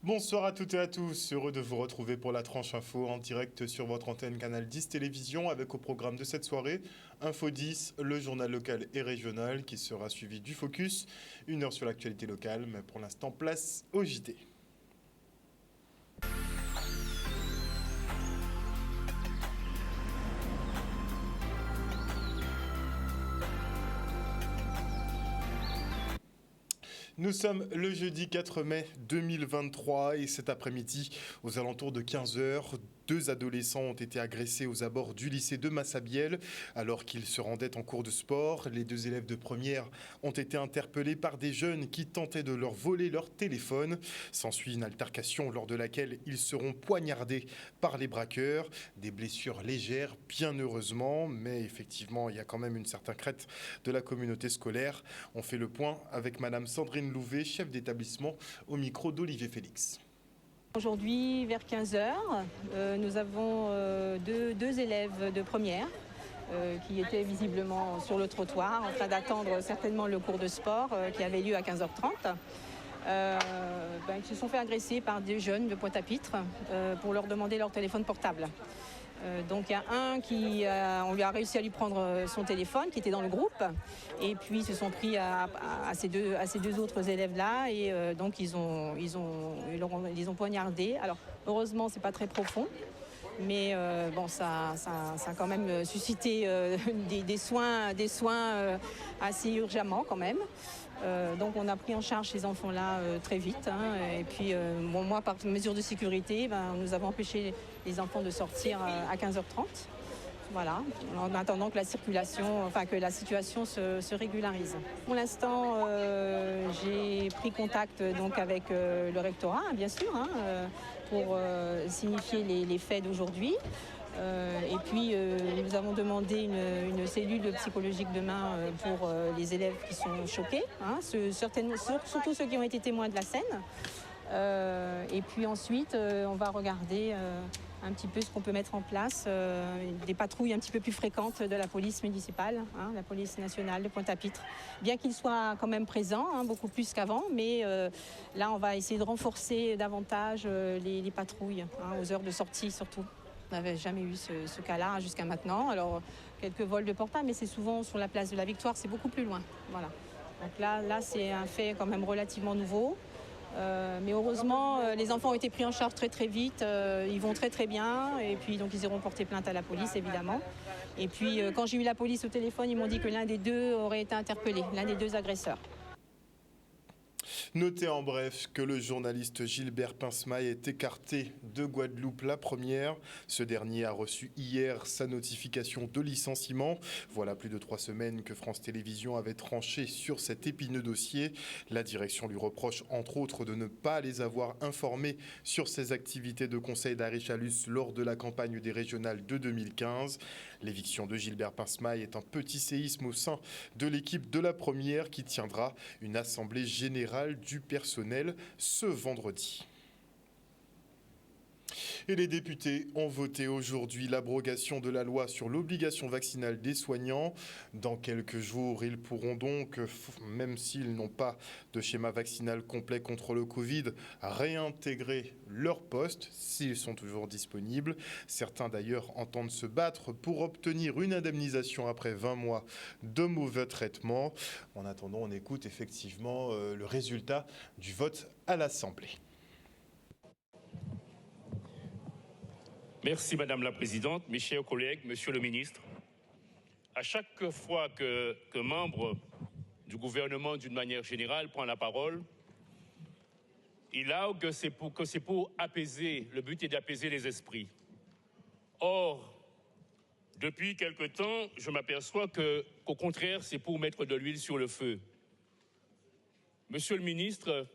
Bonsoir à toutes et à tous, heureux de vous retrouver pour la tranche info en direct sur votre antenne Canal 10 Télévision avec au programme de cette soirée Info 10, le journal local et régional qui sera suivi du Focus, 1 heure sur l'actualité locale, mais pour l'instant place au JT. Nous sommes le jeudi 4 mai 2023 et cet après-midi, aux alentours de 15h, 2 adolescents ont été agressés aux abords du lycée de Massabielle alors qu'ils se rendaient en cours de sport. Les 2 élèves de première ont été interpellés par des jeunes qui tentaient de leur voler leur téléphone. S'ensuit une altercation lors de laquelle ils seront poignardés par les braqueurs. Des blessures légères, bien heureusement, mais effectivement, il y a quand même une certaine crainte de la communauté scolaire. On fait le point avec Madame Sandrine Louvet, chef d'établissement, au micro d'Olivier Félix. Aujourd'hui, vers 15h, nous avons deux élèves de première qui étaient visiblement sur le trottoir en train d'attendre certainement le cours de sport qui avait lieu à 15h30. Ils se sont fait agresser par des jeunes de Pointe-à-Pitre pour leur demander leur téléphone portable. Donc il y a un on lui a réussi à lui prendre son téléphone qui était dans le groupe et puis ils se sont pris à ces deux autres élèves-là et donc ils les ont poignardés. Alors heureusement c'est pas très profond. Mais ça a quand même suscité des soins assez urgemment quand même. Donc on a pris en charge ces enfants-là très vite. Et puis moi, par mesure de sécurité, nous avons empêché les enfants de sortir à 15h30. Voilà, en attendant que la situation se régularise. Pour l'instant, j'ai pris contact donc avec le rectorat, bien sûr, pour signifier les faits d'aujourd'hui. Et puis nous avons demandé une cellule psychologique demain pour les élèves qui sont choqués, surtout ceux qui ont été témoins de la scène. Et puis ensuite, on va regarder un petit peu ce qu'on peut mettre en place, des patrouilles un petit peu plus fréquentes de la police municipale, la police nationale de Pointe-à-Pitre. Bien qu'ils soient quand même présents, beaucoup plus qu'avant, mais là on va essayer de renforcer davantage les patrouilles, aux heures de sortie surtout. On n'avait jamais eu ce cas-là jusqu'à maintenant. Alors, quelques vols de portable, mais c'est souvent sur la place de la Victoire, c'est beaucoup plus loin. Voilà. Donc là c'est un fait quand même relativement nouveau. Mais heureusement, les enfants ont été pris en charge très très vite. Ils vont très très bien. Et puis donc ils iront porter plainte à la police, évidemment. Et puis quand j'ai eu la police au téléphone, ils m'ont dit que l'un des deux aurait été interpellé, l'un des deux agresseurs. Notez en bref que le journaliste Gilbert Pinsmaille est écarté de Guadeloupe la première. Ce dernier a reçu hier sa notification de licenciement. Voilà plus de 3 semaines que France Télévisions avait tranché sur cet épineux dossier. La direction lui reproche entre autres de ne pas les avoir informés sur ses activités de conseil d'Harry Chalus lors de la campagne des régionales de 2015. L'éviction de Gilbert Pinsmaille est un petit séisme au sein de l'équipe de la première qui tiendra une assemblée générale du personnel ce vendredi. Et les députés ont voté aujourd'hui l'abrogation de la loi sur l'obligation vaccinale des soignants. Dans quelques jours, ils pourront donc, même s'ils n'ont pas de schéma vaccinal complet contre le Covid, réintégrer leur poste s'ils sont toujours disponibles. Certains d'ailleurs entendent se battre pour obtenir une indemnisation après 20 mois de mauvais traitement. En attendant, on écoute effectivement le résultat du vote à l'Assemblée. Merci Madame la Présidente, mes chers collègues, Monsieur le Ministre. À chaque fois qu'un membre du gouvernement, d'une manière générale, prend la parole, il argue que c'est pour apaiser, le but est d'apaiser les esprits. Or, depuis quelque temps, je m'aperçois qu'au contraire, c'est pour mettre de l'huile sur le feu. Monsieur le Ministre,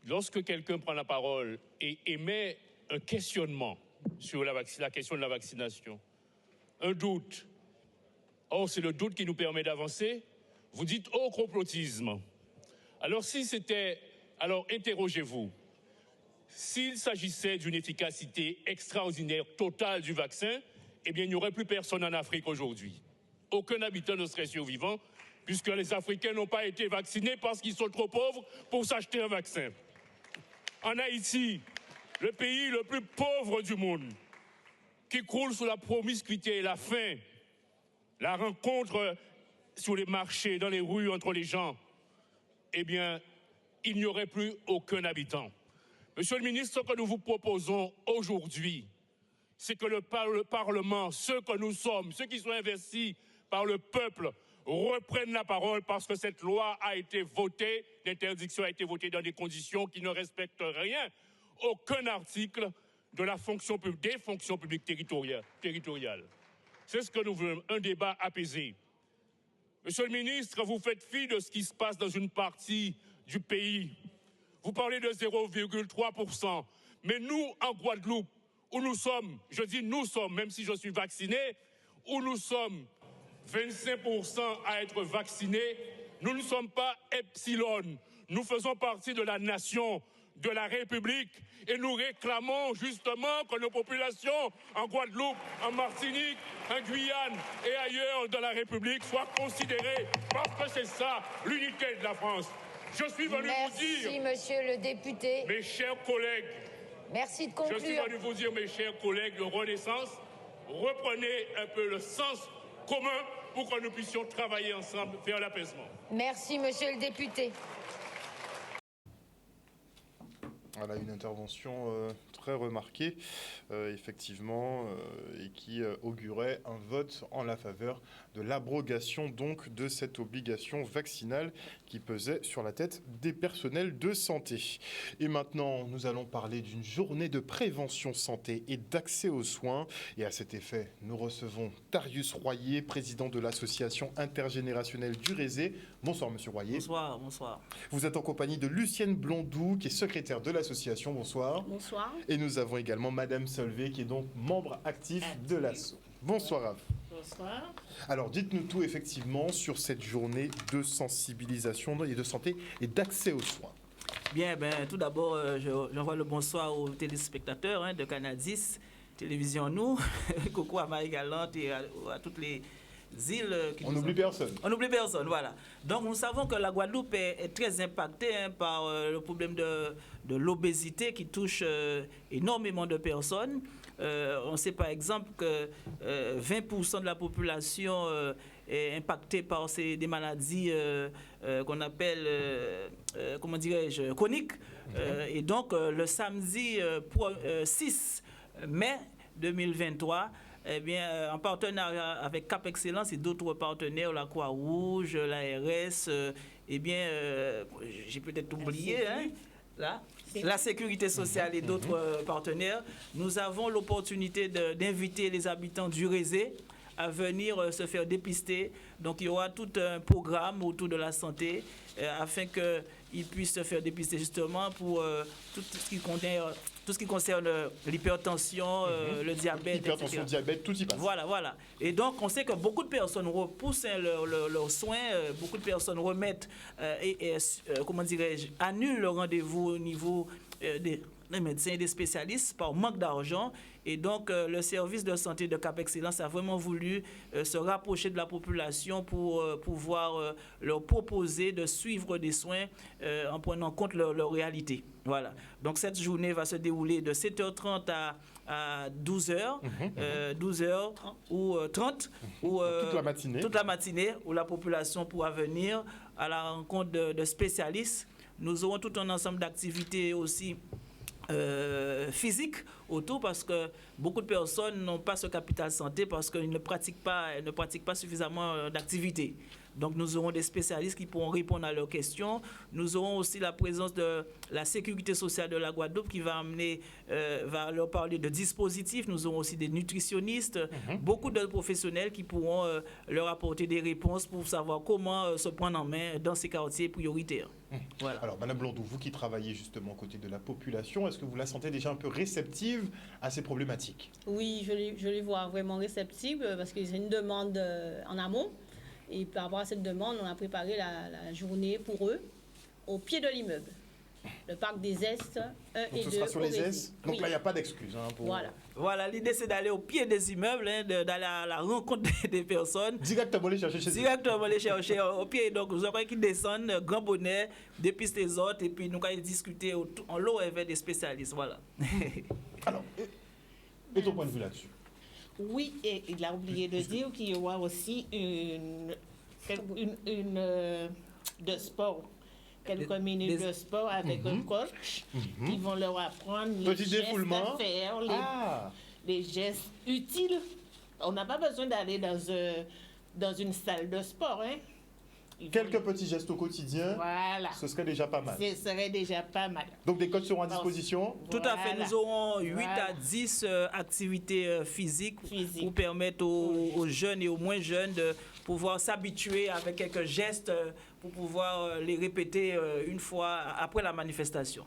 lorsque quelqu'un prend la parole et émet un questionnement sur la question de la vaccination, un doute. Or, c'est le doute qui nous permet d'avancer. Vous dites « oh, complotisme ». Alors, alors interrogez-vous. S'il s'agissait d'une efficacité extraordinaire, totale du vaccin, eh bien, il n'y aurait plus personne en Afrique aujourd'hui. Aucun habitant ne serait survivant, puisque les Africains n'ont pas été vaccinés parce qu'ils sont trop pauvres pour s'acheter un vaccin. En Haïti, le pays le plus pauvre du monde, qui croule sous la promiscuité et la faim, la rencontre sur les marchés, dans les rues, entre les gens, eh bien, il n'y aurait plus aucun habitant. Monsieur le ministre, ce que nous vous proposons aujourd'hui, c'est que le Parlement, ceux que nous sommes, ceux qui sont investis par le peuple, reprennent la parole parce que cette loi a été votée, l'interdiction a été votée dans des conditions qui ne respectent rien, aucun article de la fonction publique, des fonctions publiques territoriales. C'est ce que nous voulons, un débat apaisé. Monsieur le ministre, vous faites fi de ce qui se passe dans une partie du pays. Vous parlez de 0,3%. Mais nous, en Guadeloupe, où nous sommes, je dis nous sommes, même si je suis vacciné, où nous sommes 25% à être vaccinés, nous ne sommes pas epsilon. Nous faisons partie de la nation, de la République, et nous réclamons justement que nos populations en Guadeloupe, en Martinique, en Guyane et ailleurs de la République soient considérées, parce que c'est ça l'unité de la France. Je suis venu vous dire... Merci, monsieur le député. Mes chers collègues... Merci de conclure. Je suis venu vous dire, mes chers collègues de Renaissance, reprenez un peu le sens commun pour que nous puissions travailler ensemble vers l'apaisement. Merci, monsieur le député. Voilà une intervention très remarquée, effectivement, et qui augurait un vote en la faveur de l'abrogation donc de cette obligation vaccinale qui pesait sur la tête des personnels de santé. Et maintenant, nous allons parler d'une journée de prévention santé et d'accès aux soins. Et à cet effet, nous recevons Darius Royer, président de l'association intergénérationnelle du Rézé. Bonsoir, monsieur Royer. Bonsoir, bonsoir. Vous êtes en compagnie de Lucienne Blondou, qui est secrétaire de l'association. Bonsoir. Bonsoir. Et nous avons également Madame Solvay, qui est donc membre actif de l'asso. Bonsoir à vous. Bonsoir. Alors, dites-nous tout effectivement sur cette journée de sensibilisation et de santé et d'accès aux soins. Bien, tout d'abord, j'envoie le bonsoir aux téléspectateurs de Canal 10, Télévision Nous, coucou à Marie Galante et à toutes les îles. On n'oublie personne. On n'oublie personne, voilà. Donc, nous savons que la Guadeloupe est très impactée par le problème de l'obésité qui touche énormément de personnes. On sait par exemple que 20% de la population est impactée par des maladies qu'on appelle, comment dirais-je, chroniques. Et donc, le samedi 6 mai 2023, eh bien, en partenariat avec Cap Excellence et d'autres partenaires, la Croix-Rouge, l'ARS, eh bien, j'ai peut-être oublié, la sécurité sociale et d'autres partenaires, nous avons l'opportunité d'inviter les habitants du Rézé à venir se faire dépister. Donc, il y aura tout un programme autour de la santé afin qu'ils puissent se faire dépister justement pour tout ce qui concerne l'hypertension, le diabète, Hypertension, diabète, tout y passe. Voilà. Et donc, on sait que beaucoup de personnes repoussent leurs soins, beaucoup de personnes remettent comment dirais-je, annulent le rendez-vous au niveau des médecins et des spécialistes par manque d'argent. Et donc, le service de santé de Cap Excellence a vraiment voulu se rapprocher de la population pour pouvoir leur proposer de suivre des soins en prenant en compte leur réalité. Voilà. Donc, cette journée va se dérouler de 7h30 à 12h, 12h ou 30, ou toute la matinée, où la population pourra venir à la rencontre de spécialistes. Nous aurons tout un ensemble d'activités aussi physique autour, parce que beaucoup de personnes n'ont pas ce capital santé parce qu'elles ne pratiquent pas suffisamment d'activité. Donc, nous aurons des spécialistes qui pourront répondre à leurs questions. Nous aurons aussi la présence de la sécurité sociale de la Guadeloupe qui va va leur parler de dispositifs. Nous aurons aussi des nutritionnistes, beaucoup de professionnels qui pourront leur apporter des réponses pour savoir comment se prendre en main dans ces quartiers prioritaires. Voilà. Alors, Madame Blondou, vous qui travaillez justement aux côtés de la population, est-ce que vous la sentez déjà un peu réceptive à ces problématiques? Oui, je les vois vraiment réceptives parce que c'est une demande en amont. Et par rapport à cette demande, on a préparé la journée pour eux au pied de l'immeuble. le parc des Est 1 Donc et ce 2. sera sur les au S. Donc oui. là, il n'y a pas d'excuse. Hein, pour... Voilà. Voilà, l'idée c'est d'aller au pied des immeubles, hein, d'aller à la rencontre des personnes. Directement les chercher chez eux. Directement les chercher au pied. Donc, vous aurez qui descendent, grand bonnet, dépistent les autres, et puis nous allons discuter en l'eau avec des spécialistes. Voilà. Alors, et ton point de vue là-dessus? Oui, et il a oublié de dire qu'il y aura aussi de sport, quelques minutes de sport avec un coach qui vont leur apprendre les Petit gestes défoulement. à faire, Ah, les gestes utiles. On n'a pas besoin d'aller dans une salle de sport. Hein. quelques petits gestes au quotidien, Voilà. ce serait déjà pas mal. Ce serait déjà pas mal. Donc des coachs seront à disposition. Tout à fait, Voilà. nous aurons 8 Voilà. à 10 activités physiques Physiques. pour permettre aux jeunes et aux moins jeunes de pouvoir s'habituer avec quelques gestes pour pouvoir les répéter une fois après la manifestation.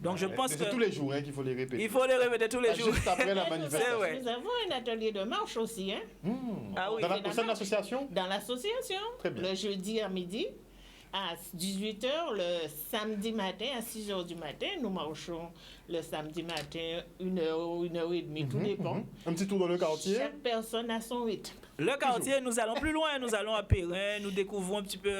Donc je pense Mais que c'est tous les jours hein, qu'il faut les répéter. il faut les répéter tous les Pas jours. Juste après la Et manifestation. vrai. Nous avons un atelier de marche aussi, hein, Ah oui. Au sein de l'association? dans l'association. Très bien. Le jeudi à midi, à 18h, le samedi matin, à 6h du matin. Nous marchons le samedi matin 1 heure ou 1 heure et demie, tout dépend. Un petit tour dans le quartier. Chaque personne a son rythme. Le quartier, nous allons plus loin, nous allons à Perrin, nous découvrons un petit peu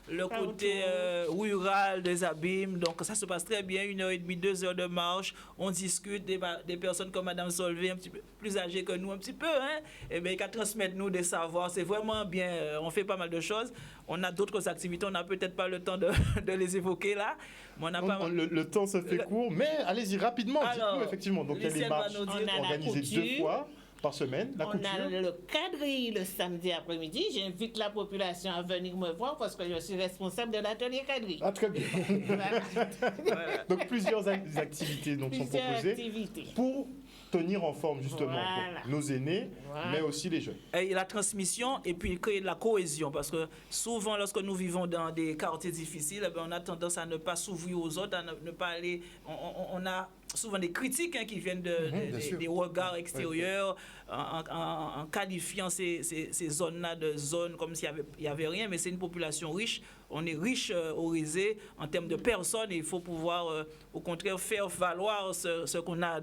le côté rural des abîmes. Donc ça se passe très bien, 1h30, 2 heures de marche. On discute des personnes comme Madame Solvay, un petit peu plus âgées que nous, un petit peu, hein. Et bien, qu'à transmettre nous des savoirs, c'est vraiment bien. On fait pas mal de choses. On a d'autres activités, on n'a peut-être pas le temps de les évoquer là. Mais on a pas mal. Le temps se fait court, mais allez-y rapidement, Alors, dites-nous effectivement. Donc il y a les Lucienne va marches nous dire- On a la organisées couture. 2 fois par semaine, la On couture. a le quadrille le samedi après-midi. J'invite la population à venir me voir parce que je suis responsable de l'atelier quadrille. Ah, très bien. Voilà. Donc plusieurs activités donc, sont Plusieurs proposées activités. pour tenir en forme justement Voilà. pour nos aînés, Voilà. mais aussi les jeunes. Et la transmission et puis créer de la cohésion parce que souvent lorsque nous vivons dans des quartiers difficiles, eh bien, on a tendance à ne pas s'ouvrir aux autres, à ne pas aller. On a souvent des critiques hein, qui viennent bien sûr. des regards extérieurs en qualifiant ces zones-là de zones comme s'il n'y avait rien, mais c'est une population riche. On est riche au Rézé en termes de personnes et il faut pouvoir au contraire faire valoir ce qu'on a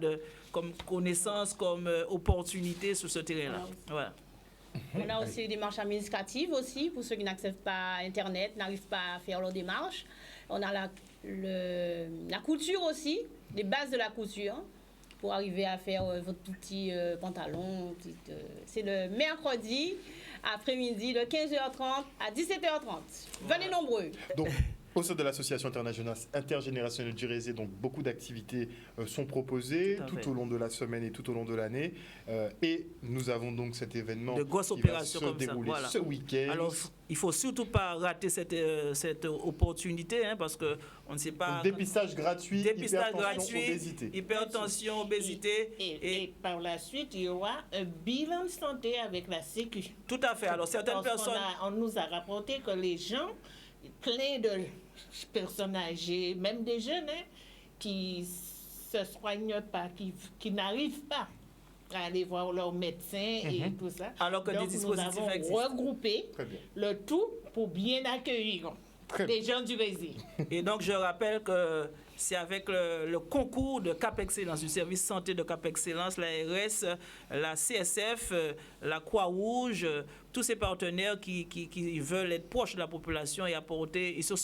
comme connaissance, comme opportunité sur ce terrain-là. Voilà. On a aussi des démarches administratives aussi, pour ceux qui n'accèdent pas à Internet, n'arrivent pas à faire leurs démarches. On a la couture aussi, les bases de la couture, pour arriver à faire votre petit pantalon. C'est le mercredi après-midi de 15h30 à 17h30. Venez nombreux. Donc, au sein de l'association intergénérationnelle du Rézé, donc beaucoup d'activités sont proposées Tout à fait. tout au long de la semaine et tout au long de l'année. Et nous avons donc cet événement De grosses qui opérations va se comme ça, dérouler voilà. ce week-end. Alors, il faut surtout pas rater cette opportunité hein, parce que on ne sait pas. Donc, dépistage gratuit, Dépistage hypertension, gratuit, obésité. hypertension, obésité. Et par la suite, il y aura un bilan de santé avec la Sécu. Tout à fait. Alors, certaines Parce qu'on personnes. on nous a rapporté que les gens, plein de personnes âgées, même des jeunes, hein, qui se soignent pas, qui n'arrivent pas à aller voir leur médecin et tout ça. Alors que des Donc, dispositifs nous avons existent. regroupé Très bien. le tout pour bien accueillir Très les gens du Rézé. Et donc, je rappelle que c'est avec le concours de Cap Excellence, du service santé de Cap Excellence, la RS, la CSF, la Croix-Rouge, tous ces partenaires qui veulent être proches de la population et apporter. Ils sont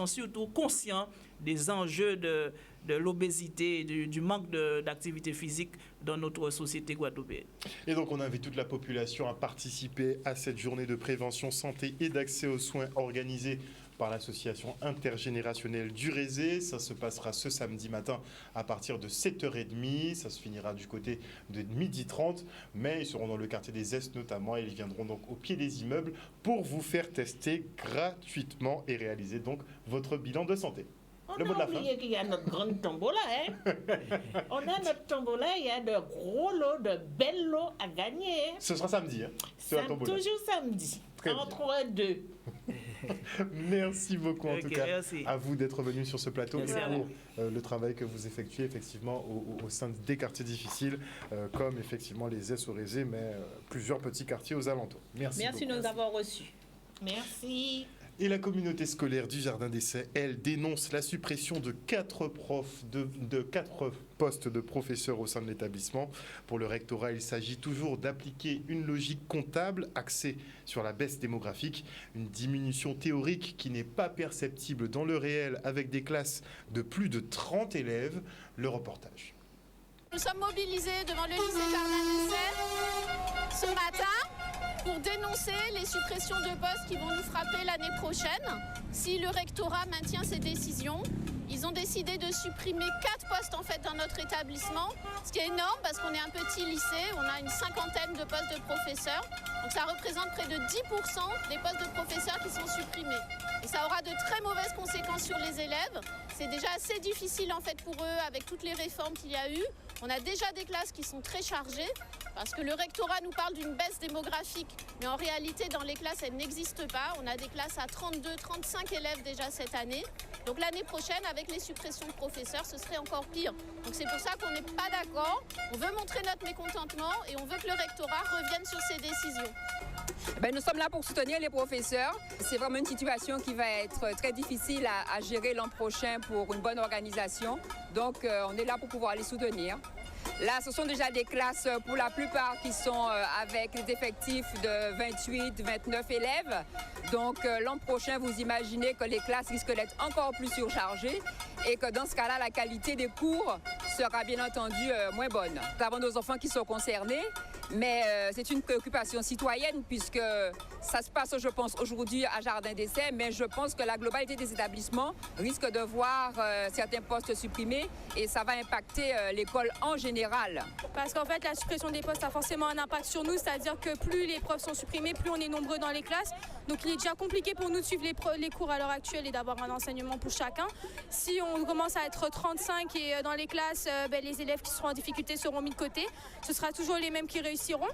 surtout conscients des enjeux de l'obésité et du manque d'activité physique dans notre société guadeloupéenne. Et donc, on invite toute la population à participer à cette journée de prévention santé et d'accès aux soins organisée par l'association intergénérationnelle du Rézé. Ça se passera ce samedi matin à partir de 7h30. Ça se finira du côté de 12h30. Mais ils seront dans le quartier des Est notamment. Et ils viendront donc au pied des immeubles pour vous faire tester gratuitement et réaliser donc votre bilan de santé. On Le mot de a la fin. oublié qu'il y a notre grande tombola, hein? On a notre tombola, il y a de gros lots, de belles lots à gagner. Hein? Ce sera samedi, hein, sur la tombola. Toujours samedi, Très bien. entre deux. Merci beaucoup en Ok, tout cas merci. à vous d'être venu sur ce plateau Merci et à pour le travail que vous effectuez effectivement au sein des quartiers difficiles comme effectivement les Est au Rézé mais plusieurs petits quartiers aux alentours. Merci Merci de beaucoup. nous avoir reçus. Merci. Et la communauté scolaire du Jardin d'Essai, elle, dénonce la suppression de 4 postes de professeurs au sein de l'établissement. Pour le rectorat, il s'agit toujours d'appliquer une logique comptable axée sur la baisse démographique, une diminution théorique qui n'est pas perceptible dans le réel avec des classes de plus de 30 élèves. Le reportage. Nous sommes mobilisés devant le lycée Jardin d'Essai ce matin pour dénoncer les suppressions de postes qui vont nous frapper l'année prochaine. Si le rectorat maintient ses décisions, ils ont décidé de supprimer 4 postes en fait dans notre établissement, ce qui est énorme parce qu'on est un petit lycée, on a une 50aine de postes de professeurs, donc ça représente près de 10% des postes de professeurs qui sont supprimés. Et ça aura de très mauvaises conséquences sur les élèves. C'est déjà assez difficile en fait pour eux avec toutes les réformes qu'il y a eu. On a déjà des classes qui sont très chargées parce que le rectorat nous parle d'une baisse démographique, mais en réalité dans les classes elle n'existe pas. On a des classes à 32, 35 élèves déjà cette année. Donc l'année prochaine avec les suppressions de professeurs ce serait encore pire. Donc c'est pour ça qu'on n'est pas d'accord. On veut montrer notre mécontentement et on veut que le rectorat revienne sur ses décisions. Nous sommes là pour soutenir les professeurs. C'est vraiment une situation qui va être très difficile à gérer l'an prochain pour une bonne organisation. Donc on est là pour pouvoir les soutenir. Là, ce sont déjà des classes pour la plupart qui sont avec des effectifs de 28, 29 élèves. Donc l'an prochain, vous imaginez que les classes risquent d'être encore plus surchargées et que dans ce cas-là, la qualité des cours sera bien entendu moins bonne. Nous avons nos enfants qui sont concernés, mais c'est une préoccupation citoyenne puisque ça se passe, je pense, aujourd'hui à Jardin d'Essai, mais je pense que la globalité des établissements risque de voir certains postes supprimés et ça va impacter l'école en général. Parce qu'en fait, la suppression des postes a forcément un impact sur nous, c'est-à-dire que plus les profs sont supprimés, plus on est nombreux dans les classes. Donc il est déjà compliqué pour nous de suivre les cours à l'heure actuelle et d'avoir un enseignement pour chacun. Si on commence à être 35 et dans les classes, les élèves qui seront en difficulté seront mis de côté. Ce sera toujours les mêmes qui réussiront.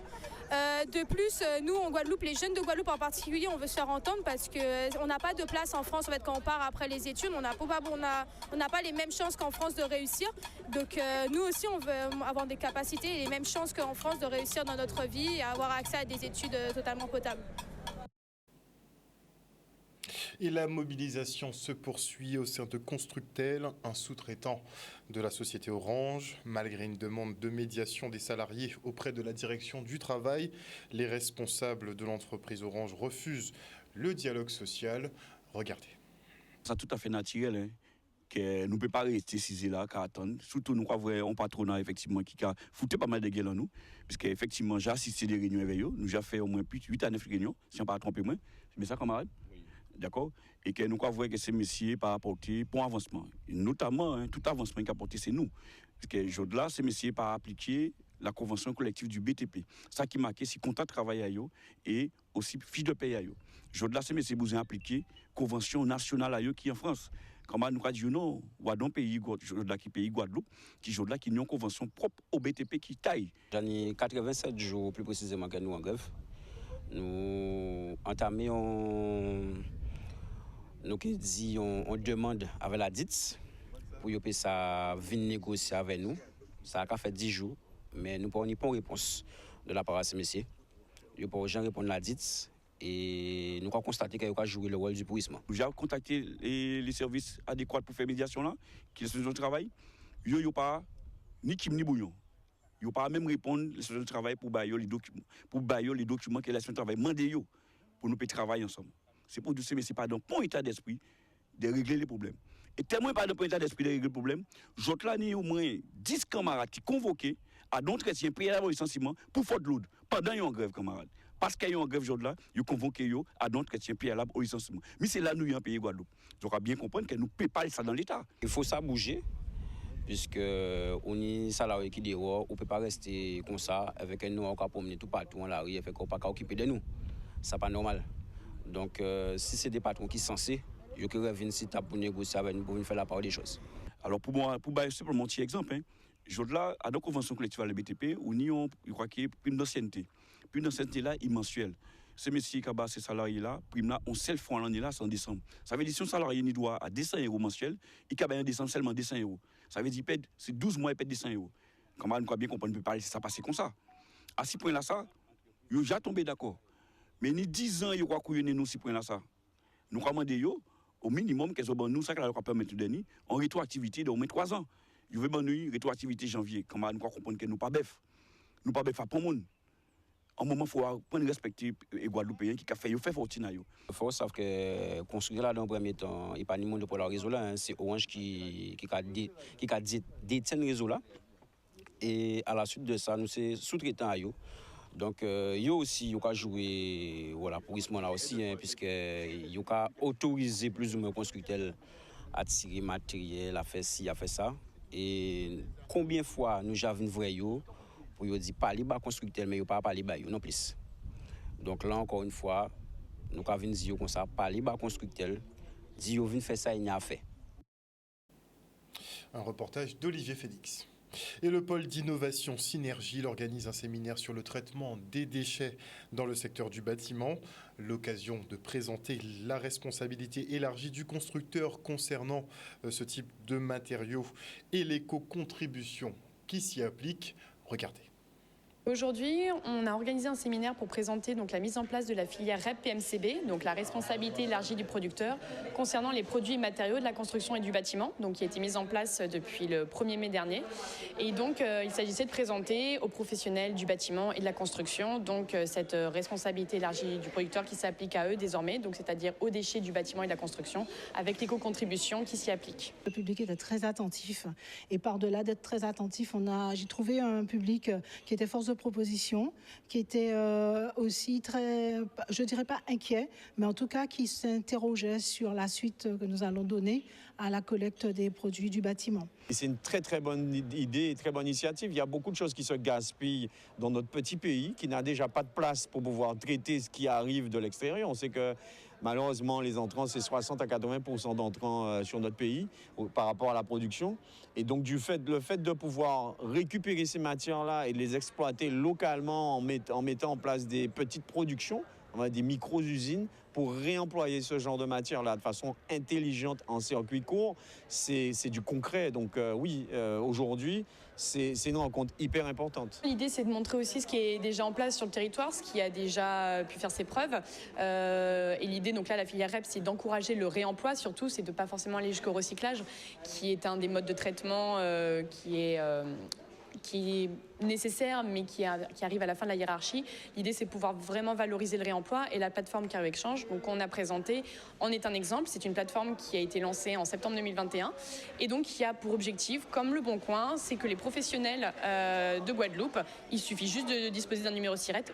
De plus, nous en Guadeloupe, les jeunes de Guadeloupe en particulier, on veut se faire entendre parce qu'on n'a pas de place en France en fait, quand on part après les études. On n'a pas les mêmes chances qu'en France de réussir. Donc nous aussi, on veut avoir des capacités et les mêmes chances qu'en France de réussir dans notre vie et avoir accès à des études totalement potables. Et la mobilisation se poursuit au sein de Constructel, un sous-traitant de la société Orange. Malgré une demande de médiation des salariés auprès de la direction du travail, les responsables de l'entreprise Orange refusent le dialogue social. Regardez. C'est tout à fait naturel. Hein, que nous ne pouvons pas rester ici là, qu'à attendre. Surtout nous avons un patronat effectivement qui a foutu pas mal de gueules en nous. Puisque effectivement j'ai assisté des réunions avec eux. Nous avons fait au moins 8 à 9 réunions, si on ne pas trompé moins. C'est ça camarade. D'accord? Et que nous avons que ces messieurs pas apporter pour avancement. Et notamment, hein, tout avancement qui a apporté, c'est nous. Parce que aujourd'hui, ces messieurs pas appliquer la convention collective du BTP. Ça qui marque, c'est contrat de travail à eux et aussi fiche de paye à eux. Aujourd'hui, ces messieurs besoin appliquer convention nationale à eux qui est en France. Comment nous avons dit non, ou dans pays Guadeloupe, qui aujourd'hui qui ont une convention propre au BTP qui taille. J'en ai 87 jours plus précisément que nous en grève. Nous entamons nous qui dit on demande avec la DITS pour que ça vienne négocier avec nous. Ça a fait 10 jours, mais nous n'avons pas de réponse de la part de ces messieurs. Nous n'avons pas répondre à la DITS et nous avons constaté qu'il a joué le rôle du pourrissement. J'ai contacté les services adéquats pour faire médiation là, qui sont de travail. Ils n'ont pas ni Kim ni Bouillon. Ils n'ont pas même répondre les services de travail pour bailler les documents que les services de travail demandent pour nous travailler ensemble. C'est pour dire que ce n'est pas dans bon état d'esprit de régler les problèmes. Et tellement pas dans bon état d'esprit de régler les problèmes, j'autre là, il y a au moins 10 camarades qui convoqués à d'entretien préalable au licenciement pour faute lourde pendant une grève, camarades. Parce qu'il y a une grève aujourd'hui là, ils convoqués à d'entretien préalable au licenciement. Mais c'est là nous y en pays Guadeloupe. Donc on bien comprendre que nous ne pouvons pas ça dans l'État. Il faut ça bouger, puisque on est salarié qui dehors, on ne peut pas rester comme ça avec un noir qui a promené tout partout en la rue et fait qu'on ne peut pas occuper de nous. Ce n'est pas normal. Donc, si c'est des patrons qui sont censés, ils peuvent venir ici pour négocier avec nous, pour faire la part des choses. Alors, pour simplement un petit exemple, hein, là, à la convention collective à la BTP, on y a, je crois qu'il y a prime d'ancienneté. Prime d'ancienneté là, est mensuelle. Ces messieurs qui ont ces salariés là, prime là, on seul fois l'année là, c'est en décembre. Ça veut dire que si un salarié n'y doit à 200 € mensuels, il y a en décembre seulement 200 €. Ça veut dire que c'est 12 mois et perd 200 €. Comment on peut bien comprendre, on ne peut pas laisser ça passer comme ça. À ce point là, ça, ils ont déjà tombé d'accord. Mais ni 10 ans, il y a quoi nous, si point là ça. nous commandons au minimum qu'elles ont nous ça que la loi permet de donner en rétroactivité d'au moins 3 ans. Je veux nous rétroactivité janvier quand nous comprendre que nous pas bœuf. Nous pas bœuf à pour monde. En moment faut prendre respecter les Guadeloupéens qui a fait fortune. Il faut savoir que construire là dans le premier temps, il n'y a pas ni monde pour le réseau là, c'est Orange qui a détient le réseau là. Et à la suite de ça, nous c'est sous-traitant à eux. Donc, yo aussi, yo ka jouer voilà pour ce là aussi, hein, puisque yo ka autoriser plus ou moins constructeur à tirer matériel, à faire ci, à faire ça. Et combien de fois nous avons vrai yo pour yo dire pas les bas constructeur, mais yo pas parler bas yo non plus. Donc là encore une fois, nous ka venir dire comme ça, pas les bas constructeur, dire yo vinn faire ça, il n'y a fait. Un reportage d'Olivier Félix. Et le pôle d'innovation Synergie organise un séminaire sur le traitement des déchets dans le secteur du bâtiment. L'occasion de présenter la responsabilité élargie du constructeur concernant ce type de matériaux et l'éco-contribution qui s'y applique. Regardez. Aujourd'hui, on a organisé un séminaire pour présenter donc, la mise en place de la filière REP PMCB, donc la responsabilité élargie du producteur, concernant les produits et matériaux de la construction et du bâtiment, donc, qui a été mise en place depuis le 1er mai dernier. Et donc, il s'agissait de présenter aux professionnels du bâtiment et de la construction donc, cette responsabilité élargie du producteur qui s'applique à eux désormais, donc, c'est-à-dire aux déchets du bâtiment et de la construction, avec l'éco-contribution qui s'y applique. Le public était très attentif. Et par-delà d'être très attentif, j'ai trouvé un public qui était force de proposition, qui était aussi très, je dirais pas inquiet, mais en tout cas qui s'interrogeait sur la suite que nous allons donner à la collecte des produits du bâtiment. C'est une très très bonne idée et très bonne initiative. Il y a beaucoup de choses qui se gaspillent dans notre petit pays, qui n'a déjà pas de place pour pouvoir traiter ce qui arrive de l'extérieur. On sait que malheureusement, les entrants, c'est 60 à 80% d'entrants sur notre pays par rapport à la production. Et donc, le fait de pouvoir récupérer ces matières-là et de les exploiter localement en mettant en place des petites productions, des micro-usines, pour réemployer ce genre de matière-là de façon intelligente en circuit court, c'est du concret. Donc oui, aujourd'hui, c'est une rencontre hyper importante. L'idée, c'est de montrer aussi ce qui est déjà en place sur le territoire, ce qui a déjà pu faire ses preuves. Et l'idée, donc là, la filière REP, c'est d'encourager le réemploi, surtout, c'est de ne pas forcément aller jusqu'au recyclage, qui est un des modes de traitement qui est nécessaire, mais qui arrive à la fin de la hiérarchie. L'idée, c'est de pouvoir vraiment valoriser le réemploi, et la plateforme Cario Exchange, donc on a présenté, en est un exemple. C'est une plateforme qui a été lancée en septembre 2021 et donc qui a pour objectif, comme le Bon Coin, c'est que les professionnels de Guadeloupe, il suffit juste de disposer d'un numéro SIRET,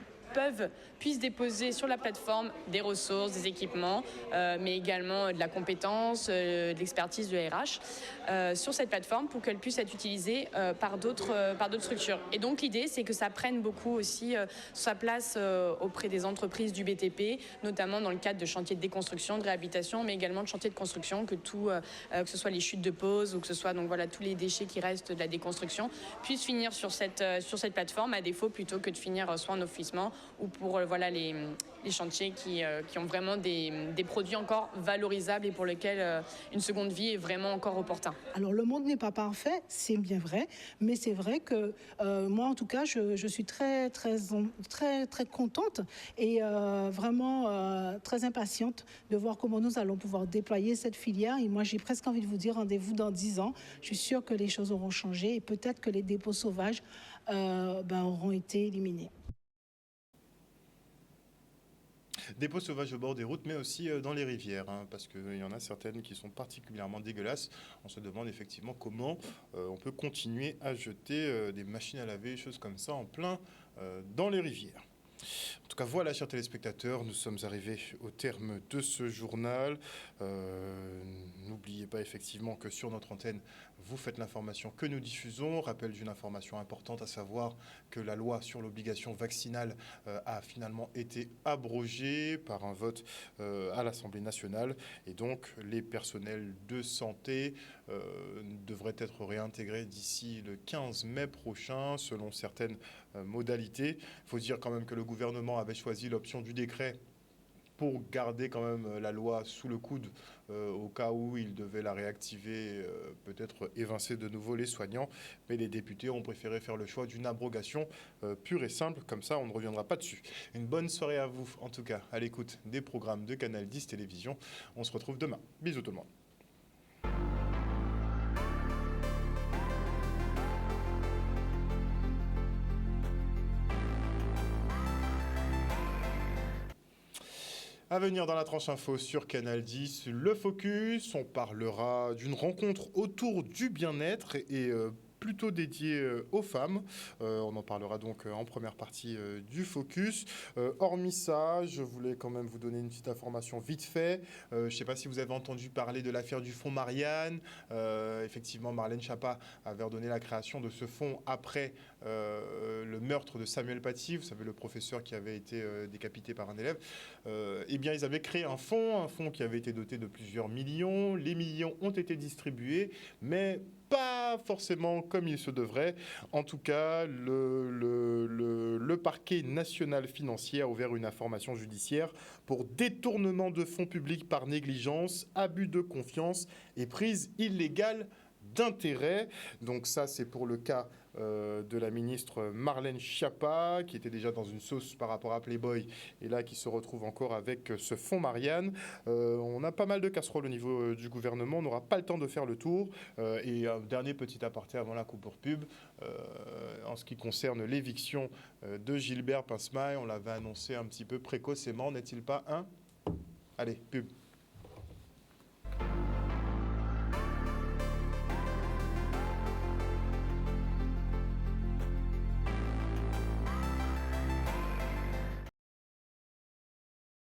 puissent déposer sur la plateforme des ressources, des équipements, mais également de la compétence, de l'expertise de RH sur cette plateforme pour qu'elle puisse être utilisée par d'autres structures. Et donc l'idée, c'est que ça prenne beaucoup aussi sa place auprès des entreprises du BTP, notamment dans le cadre de chantiers de déconstruction, de réhabilitation, mais également de chantiers de construction, que ce soit les chutes de pause ou que ce soit donc, voilà, tous les déchets qui restent de la déconstruction, puissent finir sur cette plateforme, à défaut plutôt que de finir soit en offrissement ou pour voilà, les chantiers qui ont vraiment des produits encore valorisables et pour lesquels une seconde vie est vraiment encore opportun. Alors le monde n'est pas parfait, c'est bien vrai, mais c'est vrai que moi en tout cas je suis très contente et vraiment très impatiente de voir comment nous allons pouvoir déployer cette filière. Et moi j'ai presque envie de vous dire rendez-vous dans 10 ans. Je suis sûre que les choses auront changé et peut-être que les dépôts sauvages auront été éliminés. Dépôts sauvages au bord des routes, mais aussi dans les rivières, hein, parce qu'il y en a certaines qui sont particulièrement dégueulasses. On se demande effectivement comment on peut continuer à jeter des machines à laver, des choses comme ça, en plein dans les rivières. En tout cas, voilà, chers téléspectateurs, nous sommes arrivés au terme de ce journal. N'oubliez pas effectivement que sur notre antenne, vous faites l'information que nous diffusons. Rappel d'une information importante, à savoir que la loi sur l'obligation vaccinale a finalement été abrogée par un vote à l'Assemblée nationale. Et donc, les personnels de santé devraient être réintégrés d'ici le 15 mai prochain, selon certaines modalités. Il faut dire quand même que le gouvernement avait choisi l'option du décret pour garder quand même la loi sous le coude au cas où il devait la réactiver, peut-être évincer de nouveau les soignants. Mais les députés ont préféré faire le choix d'une abrogation pure et simple. Comme ça, on ne reviendra pas dessus. Une bonne soirée à vous, en tout cas, à l'écoute des programmes de Canal 10 Télévision. On se retrouve demain. Bisous tout le monde. À venir dans la tranche info sur Canal 10, le focus, on parlera d'une rencontre autour du bien-être et plutôt dédiée aux femmes. On en parlera donc en première partie du focus. Hormis ça, je voulais quand même vous donner une petite information vite fait. Je ne sais pas si vous avez entendu parler de l'affaire du fonds Marianne. Effectivement, Marlène Schiappa avait ordonné la création de ce fonds après le meurtre de Samuel Paty, vous savez, le professeur qui avait été décapité par un élève. Eh bien, ils avaient créé un fonds qui avait été doté de plusieurs millions. Les millions ont été distribués, mais pas forcément comme il se devrait. En tout cas, le parquet national financier a ouvert une information judiciaire pour détournement de fonds publics par négligence, abus de confiance et prise illégale d'intérêt. Donc ça, c'est pour le cas de la ministre Marlène Schiappa, qui était déjà dans une sauce par rapport à Playboy, et là qui se retrouve encore avec ce fonds Marianne. On a pas mal de casseroles au niveau du gouvernement, on n'aura pas le temps de faire le tour. Et un dernier petit aparté avant la coupure pub, en ce qui concerne l'éviction de Gilbert Pince-Maille, on l'avait annoncé un petit peu précocement, n'est-il pas, hein ? Allez, pub.